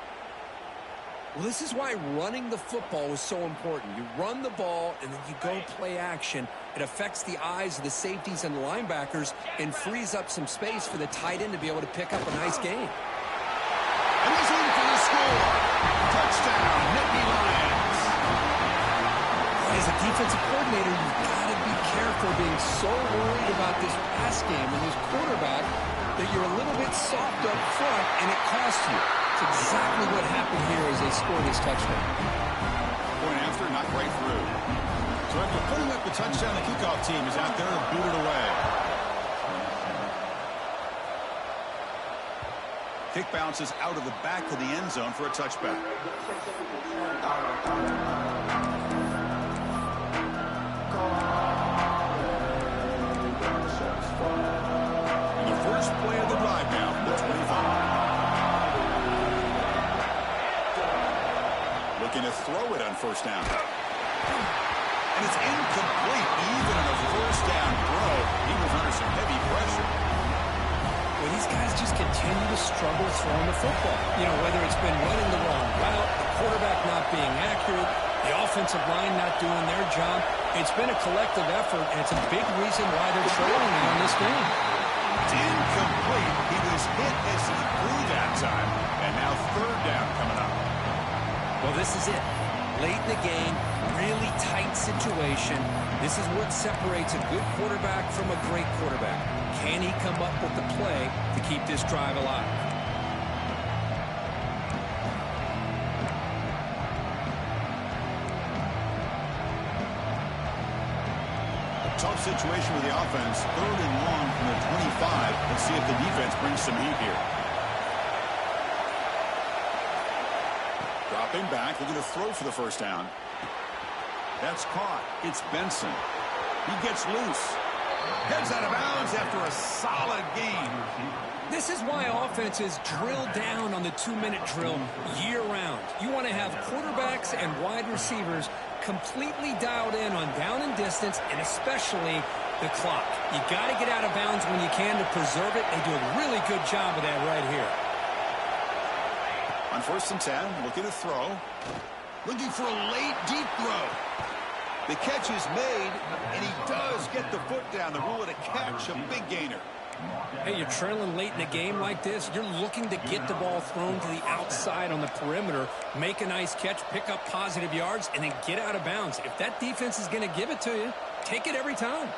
Well, this is why running the football is so important. You run the ball, and then you go play action. It affects the eyes of the safeties and the linebackers and frees up some space for the tight end to be able to pick up a nice gain. And he's in for the score. Touchdown, Nittany Lions. As a defensive coordinator, you've got to be careful being so worried about this pass game and this quarterback that you're a little bit soft up front, and it costs you. Exactly what happened here as they score this touchdown. Point after, not right through. So after putting up the touchdown, the kickoff team is out there and booted away. Kick bounces out of the back of the end zone for a touchback. And the first play of the drive now from the 25. Looking to throw it on 1st down. And it's incomplete. Even on a 1st down throw, he was under some heavy pressure. Well, these guys just continue to struggle throwing the football. You know, whether it's been running the wrong route, the quarterback not being accurate, the offensive line not doing their job. It's been a collective effort, and it's a big reason why they're trailing on this game. It's incomplete. He was hit as he threw that time. And now 3rd down coming up. Well, this is it. Late in the game, really tight situation. This is what separates a good quarterback from a great quarterback. Can he come up with the play to keep this drive alive? A tough situation with the offense. 3rd and long from the 25. Let's see if the defense brings some heat here. Dropping back, looking to throw for the 1st down. That's caught. It's Benson. He gets loose. Heads out of bounds after a solid game. This is why offenses drill down on the 2-minute drill year-round. You want to have quarterbacks and wide receivers completely dialed in on down and distance, and especially the clock. You got to get out of bounds when you can to preserve it. They do a really good job of that right here. On 1st and 10, looking to throw. Looking for a late, deep throw. The catch is made, and he does get the foot down. The rule of the catch, a big gainer. Hey, you're trailing late in a game like this. You're looking to get the ball thrown to the outside on the perimeter, make a nice catch, pick up positive yards, and then get out of bounds. If that defense is going to give it to you, take it every time.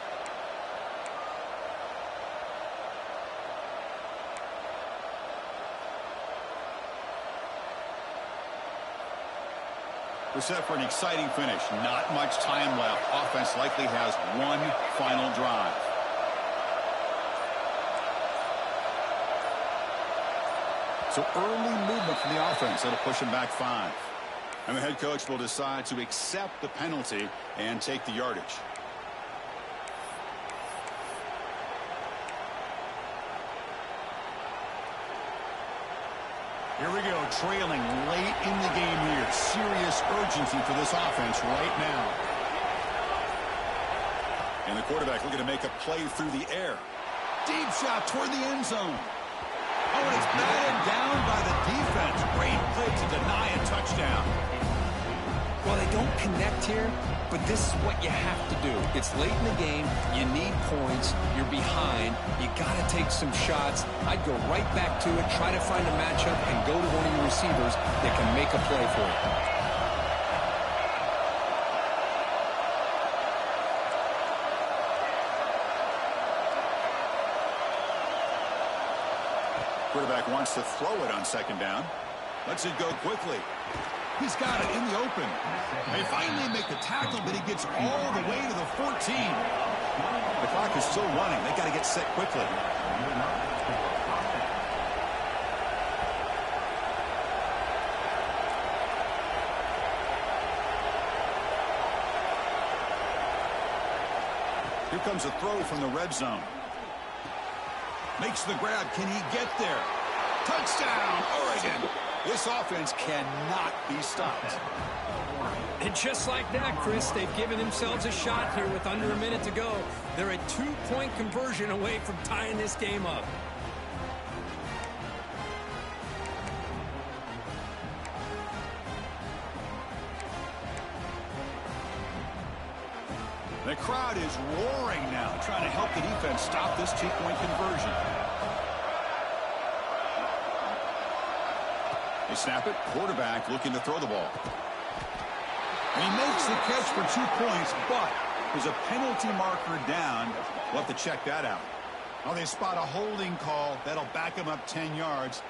We're set for an exciting finish. Not much time left. Offense likely has one final drive. So early movement from the offense. That'll push them back 5. And the head coach will decide to accept the penalty and take the yardage. Here we go, trailing late in the game here. Serious urgency for this offense right now. And the quarterback looking to make a play through the air. Deep shot toward the end zone. Oh, and it's batted down by the defense. Great play to deny a touchdown. Well, they don't connect here, but this is what you have to do. It's late in the game. You need points. You're behind. You got to take some shots. I'd go right back to it, try to find a matchup, and go to one of your receivers that can make a play for you. Quarterback wants to throw it on second down. Lets it go quickly. He's got it in the open. They finally make the tackle, but he gets all the way to the 14. The clock is still running. They got to get set quickly. Here comes a throw from the red zone. Makes the grab. Can he get there? Touchdown, Oregon. This offense cannot be stopped. And just like that, Chris, they've given themselves a shot here with under a minute to go. They're a 2-point conversion away from tying this game up. The crowd is roaring now, trying to help the defense stop this 2-point conversion. They snap it. Quarterback looking to throw the ball. And he makes the catch for 2 points, but there's a penalty marker down. We'll have to check that out. Oh, they spot a holding call. That'll back him up 10 yards.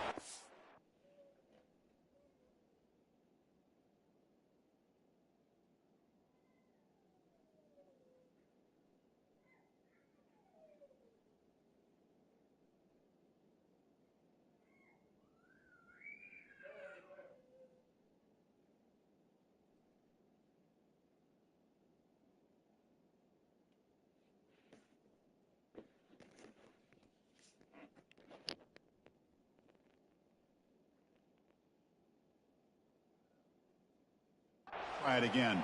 Try it again.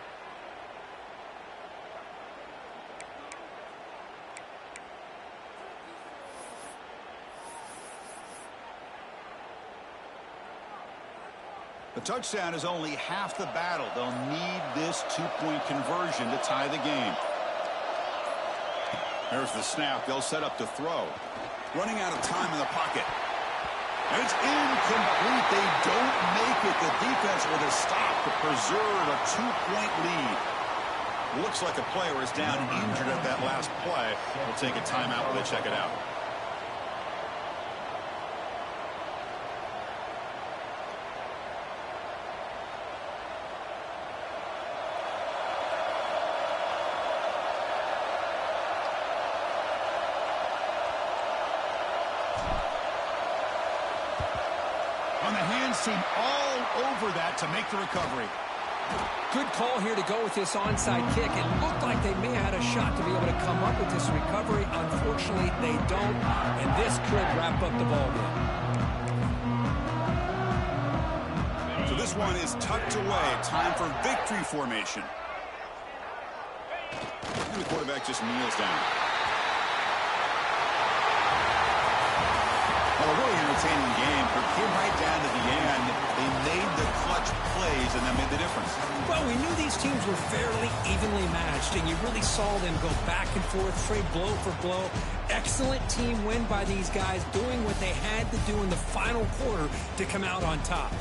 The touchdown is only half the battle. They'll need this 2-point conversion to tie the game. There's the snap. They'll set up to throw. Running out of time in the pocket. And it's incomplete. They don't make it. The defense with a stop to preserve a 2-point lead. Looks like a player is down injured at that last play. We'll take a timeout while they check it out. On the hands team all over that to make the recovery. Good call here to go with this onside kick. It looked like they may have had a shot to be able to come up with this recovery. Unfortunately, they don't, and this could wrap up the ball game. So this one is tucked away. Time for victory formation. And the quarterback just kneels down. Well, a really entertaining game. It came right down to the end. They made the clutch plays, and that made the difference. Well, we knew these teams were fairly evenly matched, and you really saw them go back and forth, trade blow for blow. Excellent team win by these guys, doing what they had to do in the final quarter to come out on top.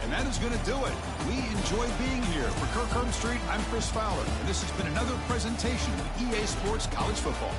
And that is going to do it. We enjoy being here. For Kirk Street, I'm Chris Fowler, and this has been another presentation of EA Sports College Football.